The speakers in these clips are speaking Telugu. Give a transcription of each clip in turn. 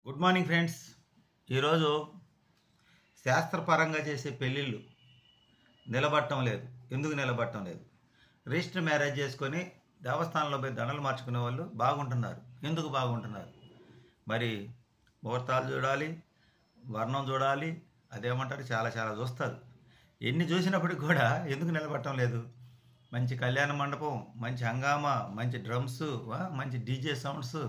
Good morning friends. ఈరోజు శాస్త్రపరంగా చేసే పెళ్ళిళ్ళు నిలబడటం లేదు. ఎందుకు నిలబడటం లేదు? రిజిస్టర్ మ్యారేజ్ చేసుకొని దేవస్థానంలో పోయి దండలు మార్చుకునే వాళ్ళు బాగుంటున్నారు. ఎందుకు బాగుంటున్నారు? మరి ముహూర్తాలు చూడాలి, వర్ణం చూడాలి, అదేమంటారు చాలా చాలా చూస్తారు. ఎన్ని చూసినప్పటికి కూడా ఎందుకు నిలబడటం లేదు? మంచి కళ్యాణ మండపం, మంచి హంగామా, మంచి డ్రమ్స్, మంచి డీజే సౌండ్స్,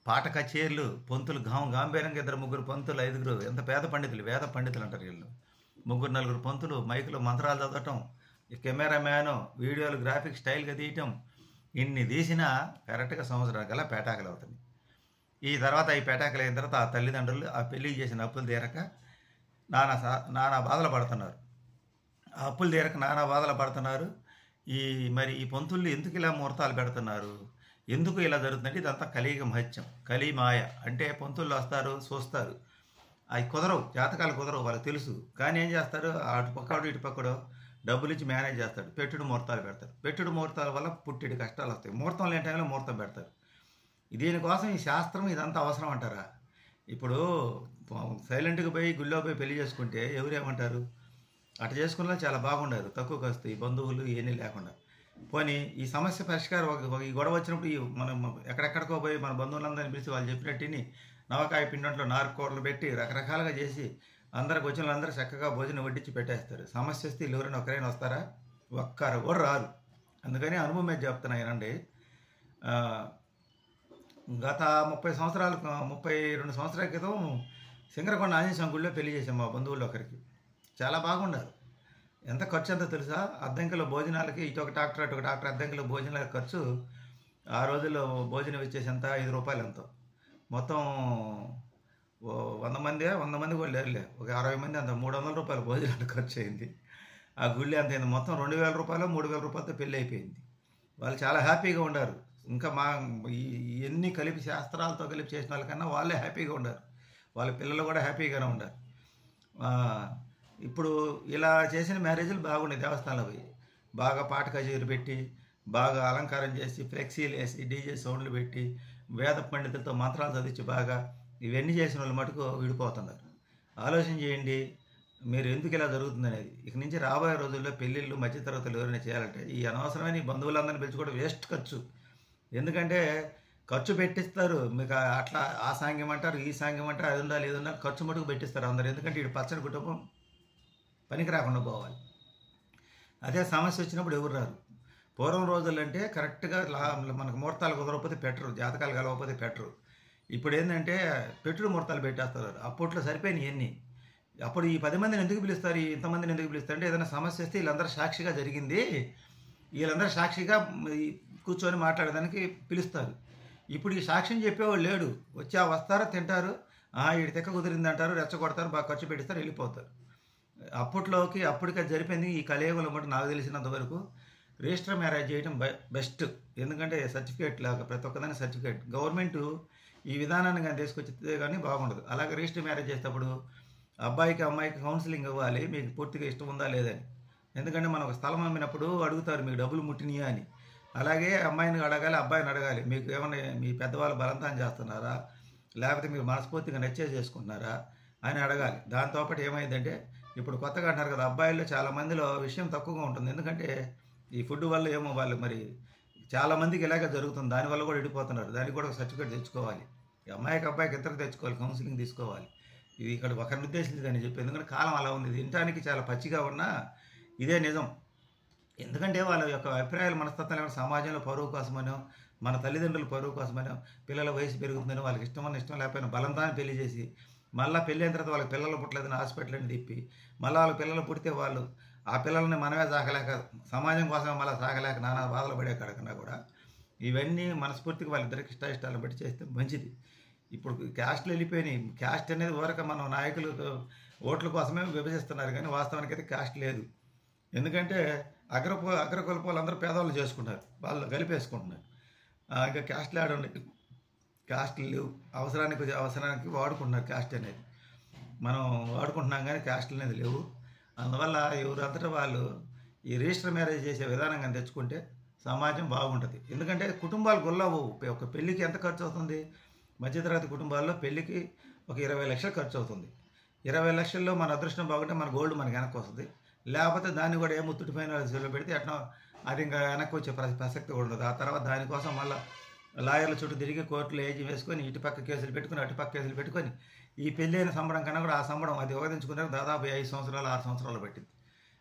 పాట కచేరీలు, పంతులు గాంభీర్యంగా 2-3 పంతులు, 5 ఎంత పేద పండితులు, వేద పండితులు అంటారు వీళ్ళు. 3-4 పంతులు మైకులు మంత్రాలు చదవటం, కెమెరామ్యాను వీడియోలు గ్రాఫిక్ స్టైల్గా తీయటం, ఇన్ని తీసినా కరెక్ట్గా సంవత్సరానికల్లా పేటాకలు అవుతుంది. ఈ తర్వాత ఈ పేటాకలు అయిన తర్వాత ఆ తల్లిదండ్రులు ఆ పెళ్ళికి చేసిన అప్పులు తీరక నానా బాధలు పడుతున్నారు. ఆ అప్పులు తీరక నానా బాధలు పడుతున్నారు. మరి ఈ పంతుళ్ళు ఎందుకు ఇలా ముహూర్తాలు పెడుతున్నారు? ఎందుకు ఇలా జరుగుతుందంటే ఇదంతా కలియుగ మహత్యం, కలిమాయ. అంటే పంతుళ్ళు వస్తారు, చూస్తారు, అవి కుదరవు, జాతకాలు కుదరవు, వాళ్ళకి తెలుసు. కానీ ఏం చేస్తారు? అటు పక్కడు ఇటు పక్కడో డబ్బులు ఇచ్చి మేనేజ్ చేస్తాడు, పెట్టుడు ముహూర్తాలు పెడతారు. పెట్టుడు ముహూర్తాల వల్ల పుట్టిడి కష్టాలు వస్తాయి. ముహూర్తం లేని టైంలో ముహూర్తం పెడతారు. దీనికోసం ఈ శాస్త్రం ఇదంతా అవసరం అంటారా? ఇప్పుడు సైలెంట్గా పోయి గుళ్ళో పోయి పెళ్లి చేసుకుంటే ఎవరేమంటారు? అటు చేసుకున్నా చాలా బాగుండదు, తక్కువకి వస్తాయి, బంధువులు ఇవన్నీ లేకుండా. పోనీ ఈ సమస్య పరిష్కారం ఈ గొడవ వచ్చినప్పుడు మనం ఎక్కడెక్కడికో పోయి మన బంధువులందరినీ పిలిచి వాళ్ళు చెప్పినట్టుని నవకాయ పిండంట్లో నారుకోడలు పెట్టి రకరకాలుగా చేసి అందరికి వచ్చిన వాళ్ళందరూ చక్కగా భోజనం వడ్డించి పెట్టేస్తారు. సమస్య వస్తే ఎవరైనా ఒకరైనా వస్తారా? ఒక్కరు కూడా రారు. అందుకని అనుభవం మీద చెప్తున్నా ఏనండి. గత 32 సంవత్సరాల క్రితం సింగరకొండ ఆంజనేయ స్వామి గుడిలో పెళ్లి చేసాం మా బంధువుల్లో ఒకరికి. చాలా బాగుండారు. ఎంత ఖర్చు అంతా తెలుసా? అద్దెంకిలో భోజనాలకి ఇటొక డాక్టర్ అటొక డాక్టర్, అద్దెంకిలో భోజనాల ఖర్చు ఆ రోజుల్లో భోజనం వచ్చేసి ఎంత 5 రూపాయలు ఎంతో. మొత్తం 100 మంది కూడా లేరులే, ఒక 60 మంది అంత 300 రూపాయలు భోజనాలు ఖర్చు అయింది. ఆ గుళ్ళి అంత అయింది. మొత్తం 2000 రూపాయలు 3000 రూపాయలతో పెళ్ళి అయిపోయింది. వాళ్ళు చాలా హ్యాపీగా ఉండారు. ఇంకా ఎన్ని కలిపి శాస్త్రాలతో కలిపి చేసిన వాళ్ళకన్నా వాళ్ళే హ్యాపీగా ఉండారు. వాళ్ళ పిల్లలు కూడా హ్యాపీగానే ఉండారు. ఇప్పుడు ఇలా చేసిన మ్యారేజ్లు బాగున్నాయి. దేవస్థానంలో పోయి బాగా పాట కచేరీ పెట్టి, బాగా అలంకారం చేసి, ఫ్లెక్సీలు వేసి, డీజే సౌండ్లు పెట్టి, వేద పండితులతో మంత్రాలు చదివించి బాగా ఇవన్నీ చేసిన వాళ్ళు మటుకు విడిపోతున్నారు. ఆలోచన చేయండి మీరు ఎందుకు ఇలా జరుగుతుందనేది. ఇక నుంచి రాబోయే రోజుల్లో పెళ్ళిళ్ళు మధ్యతరగతులు ఎవరైనా చేయాలంటే ఈ అనవసరమైన బంధువులందరినీ పిలుచుకోవడం వేస్ట్ ఖర్చు. ఎందుకంటే ఖర్చు పెట్టిస్తారు మీకు. అట్లా ఆ సాంగ్యం అంటారు, ఈ సాంగ్యం అంటారు, అది ఉండాలి ఇది ఉండాలి, ఖర్చు మటుకు పెట్టిస్తారు అందరు. ఎందుకంటే ఇటు పచ్చని కుటుంబం పనికి రాకుండా పోవాలి. అదే సమస్య వచ్చినప్పుడు ఎవరు రారు. పూర్వం రోజులు అంటే కరెక్ట్గా మనకు ముహూర్తాలు కుదరకపోతే పెట్టరు, జాతకాలు కలవకపోతే పెట్టరు. ఇప్పుడు ఏంటంటే పెట్టుడు ముహూర్తాలు పెట్టేస్తారు. అప్పట్లో సరిపోయినాయి ఎన్ని. అప్పుడు ఈ 10 మందిని ఎందుకు పిలుస్తారు, ఇంతమందిని ఎందుకు పిలుస్తారు అంటే ఏదైనా సమస్య వస్తే వీళ్ళందరూ సాక్షిగా జరిగింది, వీళ్ళందరూ సాక్షిగా కూర్చొని మాట్లాడడానికి పిలుస్తారు. ఇప్పుడు ఈ సాక్ష్యం చెప్పేవాళ్ళు లేడు. వస్తారో తింటారు, వీడి తెక్క కుదిరింది అంటారు, రెచ్చగొడతారు, బాగా ఖర్చు పెట్టిస్తారు, వెళ్ళిపోతారు. అప్పటికి జరిపోయింది. ఈ కలియుగంలో బట్టి నాకు తెలిసినంత వరకు రిజిస్టర్ మ్యారేజ్ చేయడం బెస్ట్. ఎందుకంటే సర్టిఫికేట్ లాగా ప్రతి ఒక్కదాని సర్టిఫికేట్ గవర్నమెంట్ ఈ విధానాన్ని కానీ తీసుకొచ్చితే కానీ బాగుండదు. అలాగే రిజిస్టర్ మ్యారేజ్ చేసేటప్పుడు అబ్బాయికి అమ్మాయికి కౌన్సిలింగ్ ఇవ్వాలి, మీకు పూర్తిగా ఇష్టం ఉందా లేదని. ఎందుకంటే మనం ఒక స్థలం అమ్మినప్పుడు అడుగుతారు మీకు డబ్బులు ముట్టినాయా అని. అలాగే అమ్మాయిని అడగాలి, అబ్బాయిని అడగాలి, మీకు ఏమన్నా మీ పెద్దవాళ్ళు బలవంతం చేస్తున్నారా, లేకపోతే మీరు మనస్ఫూర్తిగా చేసుకుంటున్నారా అని అడగాలి. దాంతోపాటు ఏమైందంటే ఇప్పుడు కొత్తగా అంటారు కదా, అబ్బాయిల్లో చాలామందిలో విషయం తక్కువగా ఉంటుంది. ఎందుకంటే ఈ ఫుడ్ వల్ల ఏమో వాళ్ళు మరి చాలామందికి ఇలాగే జరుగుతుంది. దానివల్ల కూడా విడిపోతున్నారు. దానికి కూడా ఒక సర్టిఫికేట్ తెచ్చుకోవాలి. అబ్బాయికి ఇద్దరికి తెచ్చుకోవాలి, కౌన్సిలింగ్ తీసుకోవాలి. ఇది ఇక్కడ ఒకరిని ఉద్దేశించదని చెప్పి, ఎందుకంటే కాలం అలా ఉంది. వినటానికి చాలా పచ్చిగా ఉన్నా ఇదే నిజం. ఎందుకంటే వాళ్ళ యొక్క అభిప్రాయాలు మనస్తత్వాలు సమాజంలో పరువు కోసమనో, మన తల్లిదండ్రుల పరువు కోసమనో, పిల్లల వయసు పెరుగుతుందని వాళ్ళకి ఇష్టం లేకపోయినా బలంతాన్ని పెళ్లి చేసి, మళ్ళీ పెళ్ళి అయిన తర్వాత వాళ్ళకి పిల్లలు పుట్టలేదని హాస్పిటల్ని తిప్పి, మళ్ళీ వాళ్ళ పిల్లలు పుడితే వాళ్ళు ఆ పిల్లల్ని మనమే సాగలేక, సమాజం కోసం మళ్ళీ సాగలేక నానా బాధలు పడే కడకన్నా కూడా ఇవన్నీ మనస్ఫూర్తిగా వాళ్ళిద్దరికి ఇష్టాలను బట్టి చేస్తే మంచిది. ఇప్పుడు క్యాస్ట్లు వెళ్ళిపోయినాయి. క్యాస్ట్ అనేది ఊరక మనం నాయకులు ఓట్ల కోసమే విభజిస్తున్నారు, కానీ వాస్తవానికి అయితే క్యాస్ట్ లేదు. ఎందుకంటే అగ్రకులపోలు అందరూ పేదవాళ్ళు చేసుకుంటారు, వాళ్ళు కలిపేసుకుంటున్నారు. ఇంకా క్యాస్ట్లు ఆడండి, క్యాస్ట్లు లేవు. అవసరానికి వాడుకుంటున్నారు క్యాస్ట్ అనేది. మనం వాడుకుంటున్నాం కానీ క్యాస్ట్లు అనేది లేవు. అందువల్ల ఎవరంతటా వాళ్ళు ఈ రిజిస్టర్ మ్యారేజ్ చేసే విధానంగా తెచ్చుకుంటే సమాజం బాగుంటుంది. ఎందుకంటే కుటుంబాలు గొల్లవు. ఒక పెళ్ళికి ఎంత ఖర్చు అవుతుంది? మధ్యతరగతి కుటుంబాల్లో పెళ్ళికి ఒక 20 లక్షలు ఖర్చు అవుతుంది. 20 లక్షల్లో మన అదృష్టం బాగుంటే మన గోల్డ్ మనకి వెనక్కి వస్తుంది. లేకపోతే దాన్ని కూడా ఏ ముత్తుడిపైన సెల్లో పెడితే అట్లా అది ఇంకా వెనక్కి వచ్చే ప్రసక్తి కూడా ఉండదు. ఆ తర్వాత దానికోసం మళ్ళీ లాయర్ల చుట్టూ తిరిగి కోర్టులో ఏజీ వేసుకొని ఇటుపక్క కేసులు పెట్టుకొని అటుపక్క కేసులు పెట్టుకొని ఈ పెళ్ళైన సంబడం కన్నా కూడా ఆ సంబడం అది ఉపయోగించుకున్నారు దాదాపు 5 సంవత్సరాలు 6 సంవత్సరాలు పట్టింది.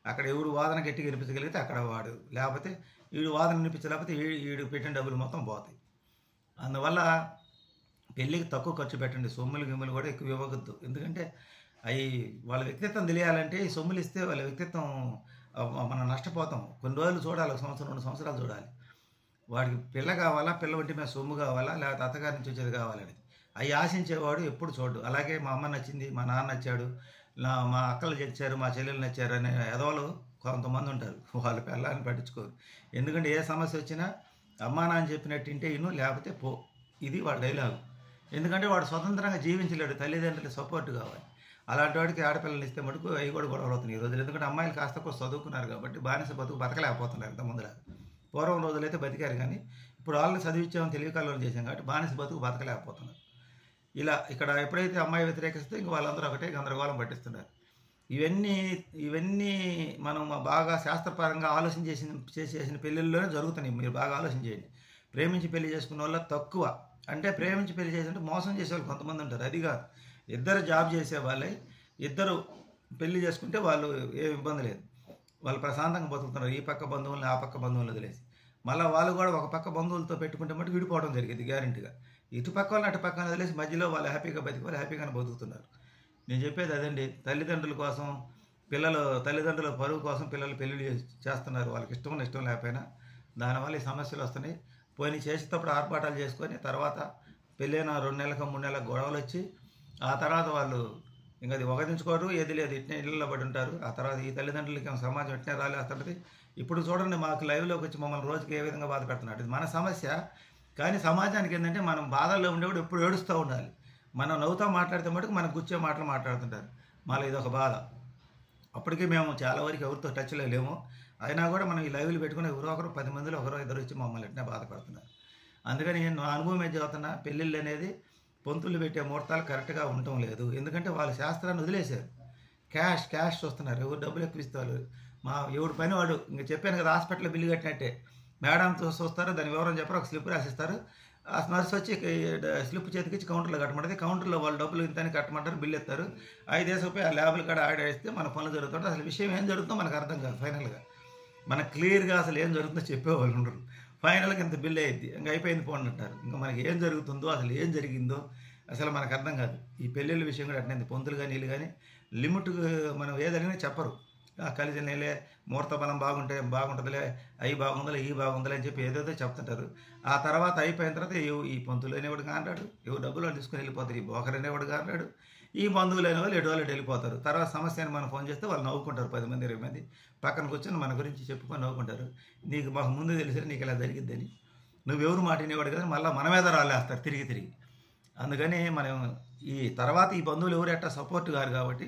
అక్కడ ఎవడు వాదన గట్టిగా వినిపించగలిగితే అక్కడ వాడు, లేకపోతే వీడు వాదన వినిపించలేకపోతే వీడు పెట్టిన డబ్బులు మొత్తం పోతాయి. అందువల్ల పెళ్ళికి తక్కువ ఖర్చు పెట్టండి. సొమ్ములు గిమ్ములు కూడా ఎక్కువ ఇవ్వవద్దు. ఎందుకంటే అవి వాళ్ళ వ్యక్తిత్వం తెలియాలంటే ఈ సొమ్ములు ఇస్తే వాళ్ళ వ్యక్తిత్వం మనం నష్టపోతాం. కొన్ని రోజులు చూడాలి, 1 సంవత్సరం 2 సంవత్సరాలు చూడాలి. వాడికి పిల్ల కావాలా, పిల్ల ఒంటి మీద సొమ్ము కావాలా, లేకపోతే అత్తగారి నుంచి వచ్చేది కావాలని అవి ఆశించేవాడు ఎప్పుడు చూడు. అలాగే మా అమ్మ నచ్చింది, మా నాన్న నచ్చాడు, మా అక్కలు నచ్చారు, మా చెల్లెలు నచ్చారు అనే ఎదవలు కొంతమంది ఉంటారు. వాళ్ళ పిల్లని పట్టించుకోరు. ఎందుకంటే ఏ సమస్య వచ్చినా అమ్మా నాన్న చెప్పినట్టు ఇంటే ఇను, లేకపోతే పో. ఇది వాడి డైలాగు. ఎందుకంటే వాడు స్వతంత్రంగా జీవించలేడు, తల్లిదండ్రుల సపోర్ట్ కావాలి. అలాంటి వాడికి ఆడపిల్లలు ఇస్తే మటుకు అవి కూడా గొడవలు అవుతున్నాయి ఈ రోజులు. ఎందుకంటే అమ్మాయిలు కాస్త కూడా చదువుకున్నారు కాబట్టి బానిస బతకలేకపోతున్నారు. ఇంత ముందులా పూర్వం రోజులైతే బతికారు, కానీ ఇప్పుడు వాళ్ళని చదివించామని తెలివికాలంలో చేశాం కాబట్టి బానిస బతకలేకపోతున్నారు. ఇలా ఇక్కడ ఎప్పుడైతే అమ్మాయి వ్యతిరేకిస్తే ఇంక వాళ్ళందరూ ఒకటే గందరగోళం పట్టిస్తున్నారు. ఇవన్నీ మనం బాగా శాస్త్రపరంగా ఆలోచన చేసిన పెళ్ళిళ్ళలోనే జరుగుతున్నాయి. మీరు బాగా ఆలోచన చేయండి. ప్రేమించి పెళ్లి చేసుకున్న వాళ్ళ తక్కువ. అంటే ప్రేమించి పెళ్లి చేసినట్టు మోసం చేసే వాళ్ళు కొంతమంది ఉంటారు. అది కాదు, ఇద్దరు జాబ్ చేసే వాళ్ళే ఇద్దరు పెళ్లి చేసుకుంటే వాళ్ళు ఏ ఇబ్బంది లేదు, వాళ్ళు ప్రశాంతంగా బతుకుతున్నారు. ఈ పక్క బంధువులను ఆ పక్క బంధువులను వదిలేసి మళ్ళీ వాళ్ళు కూడా ఒక పక్క బంధువులతో పెట్టుకుంటే మటు విడిపోవడం జరిగింది గ్యారెంటీగా. ఇటు పక్క వాళ్ళని అటు పక్కన వదిలేసి మధ్యలో వాళ్ళు హ్యాపీగా బతికి హ్యాపీగానే బతుకుతున్నారు. నేను చెప్పేది అదండి. తల్లిదండ్రుల కోసం తల్లిదండ్రుల పరువు కోసం పిల్లలు పెళ్లి చేస్తున్నారు. వాళ్ళకి ఇష్టం లేకపోయినా దానివల్ల ఈ సమస్యలు వస్తున్నాయి. పోయి చేసేటప్పుడు ఆర్భాటాలు చేసుకొని తర్వాత పెళ్ళైన 2 నెలలకు 3 నెలలకు గొడవలు వచ్చి ఆ తర్వాత వాళ్ళు ఇంకా అది ఒకదించుకోరు, ఏది లేదు, ఇట్నే ఇళ్ళలో పడి ఉంటారు. ఆ తర్వాత ఈ తల్లిదండ్రులకి సమాజం ఇట్నే రాలేస్తుంటుంది. ఇప్పుడు చూడండి, మాకు లైవ్లోకి వచ్చి మమ్మల్ని రోజుకి ఏ విధంగా బాధ పెడుతున్నాడు. ఇది మన సమస్య. కానీ సమాజానికి ఏంటంటే మనం బాధల్లో ఉండేవాడు ఎప్పుడు ఏడుస్తూ ఉండాలి. మనం నవ్వుతూ మాట్లాడితే మటుకు మనకు గుచ్చే మాటలు మాట్లాడుతుంటారు. మళ్ళీ ఇదొక బాధ. అప్పటికే మేము చాలా వరకు ఎవరితో టచ్లో లేము. అయినా కూడా మనం ఈ లైవ్లు పెట్టుకుని ఎవరో ఒకరు 10 మందిలో ఒకరో ఇద్దరు వచ్చి మమ్మల్ని ఎట్నే బాధపడుతున్నారు. అందుకని నేను అనుభవం ఏం చదువుతున్నా, పెళ్ళిళ్ళు అనేది పొంతులు పెట్టే ముహూర్తాలు కరెక్ట్గా ఉండటం లేదు. ఎందుకంటే వాళ్ళు శాస్త్రాన్ని వదిలేశారు. క్యాష్ చూస్తున్నారు. ఎవరు డబ్బులు ఎక్కువ ఇస్తారు, ఎవడు పని వాడు. ఇంకా చెప్పాను కదా, హాస్పిటల్లో బిల్లు కట్టినట్టే మేడంతో చూస్తారు, దాని వివరం చెప్పారు, ఒక స్లిప్ రాసిస్తారు. ఆ నర్స్ వచ్చి స్లిప్ చేతికిచ్చి కౌంటర్లో కట్టమంటుంది. కౌంటర్లో వాళ్ళు డబ్బులు ఇంతని కట్టమంటారు, బిల్లు ఎత్తారు. 5 రూపాయలు ఆ ల్యాబ్లు కూడా ఆడేస్తే మన పనులు జరుగుతుంటే అసలు విషయం ఏం జరుగుతుందో మనకు అర్థం కాదు. ఫైనల్గా మనకు క్లియర్గా అసలు ఏం జరుగుతుందో చెప్పేవాళ్ళు ఉండరు. ఫైనల్గా ఇంత బిల్లు అయ్యిద్ది, ఇంకా అయిపోయింది పోండి అంటారు. ఇంకా మనకి ఏం జరుగుతుందో అసలు ఏం జరిగిందో అసలు మనకు అర్థం కాదు. ఈ పెళ్ళిళ్ళ విషయం కూడా అట్లయింది. పొంతులు కానీ వీళ్ళు కానీ లిమిట్ మనం ఏదైనా చెప్పరు. కలిసి నెలే ముహూర్త బలం బాగుంటుందిలే, అవి బాగుందలే, ఈ బాగుందలే అని చెప్పి ఏదైతే చెప్తుంటారు. ఆ తర్వాత అయిపోయిన తర్వాత ఈ పంతులు అనేవాడు కాంటాడు, ఎవరు డబ్బులు వాళ్ళు తీసుకుని వెళ్ళిపోతారు. ఈ బోకర్ అనేవాడు కాంటాడు, ఈ బంధువులు అనే వాళ్ళు ఎటు వాళ్ళు వెళ్ళిపోతారు. తర్వాత సమస్యని మనం ఫోన్ చేస్తే వాళ్ళు నవ్వుకుంటారు. 10 మంది 20 మంది పక్కన కూర్చొని మన గురించి చెప్పుకొని నవ్వుకుంటారు. నీకు మాకు ముందు తెలిసి నీకు ఇలా జరిగిద్దని, నువ్వెవరు మాట వినేవాడు కదా, మళ్ళీ మన మీద రాలేస్తారు తిరిగి. అందుకని మనం ఈ తర్వాత ఈ బంధువులు ఎవరు ఎట్టా సపోర్ట్ కారు కాబట్టి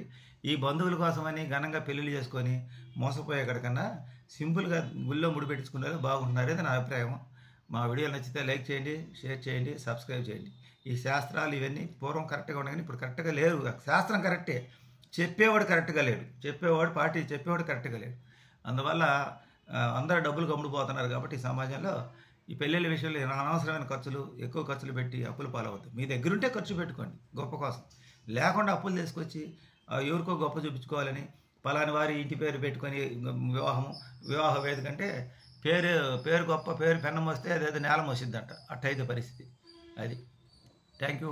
ఈ బంధువుల కోసమని ఘనంగా పెళ్ళిళ్ళు చేసుకొని మోసపోయేకడికన్నా సింపుల్గా గుళ్ళో ముడిపెట్టించుకున్నారు బాగుంటున్నారు. ఇది నా అభిప్రాయం. మా వీడియోలు నచ్చితే లైక్ చేయండి, షేర్ చేయండి, సబ్స్క్రైబ్ చేయండి. ఈ శాస్త్రాలు ఇవన్నీ పూర్వం కరెక్ట్గా ఉన్నాయి కానీ ఇప్పుడు కరెక్ట్గా లేరు. శాస్త్రం కరెక్టే, చెప్పేవాడు కరెక్ట్గా లేడు, చెప్పేవాడు కరెక్ట్గా లేడు. అందువల్ల అందరూ డబ్బులు కమ్ముడిపోతున్నారు. కాబట్టి ఈ సమాజంలో ఈ పెళ్ళిళ్ళ విషయంలో అనవసరమైన ఖర్చులు, ఎక్కువ ఖర్చులు పెట్టి అప్పులు పాలవద్దు. మీ దగ్గరుంటే ఖర్చు పెట్టుకోండి గొప్ప కోసం, లేకుండా అప్పులు తీసుకొచ్చి ఎవరికో గొప్ప చూపించుకోవాలని పలాని వారి ఇంటి పేరు పెట్టుకొని వివాహ వేదిక అంటే పేరు గొప్ప, పేరు పెన్నం వస్తే అదేదో నేల మోసిద్దంట. అట్టయితే పరిస్థితి అది. Thank you.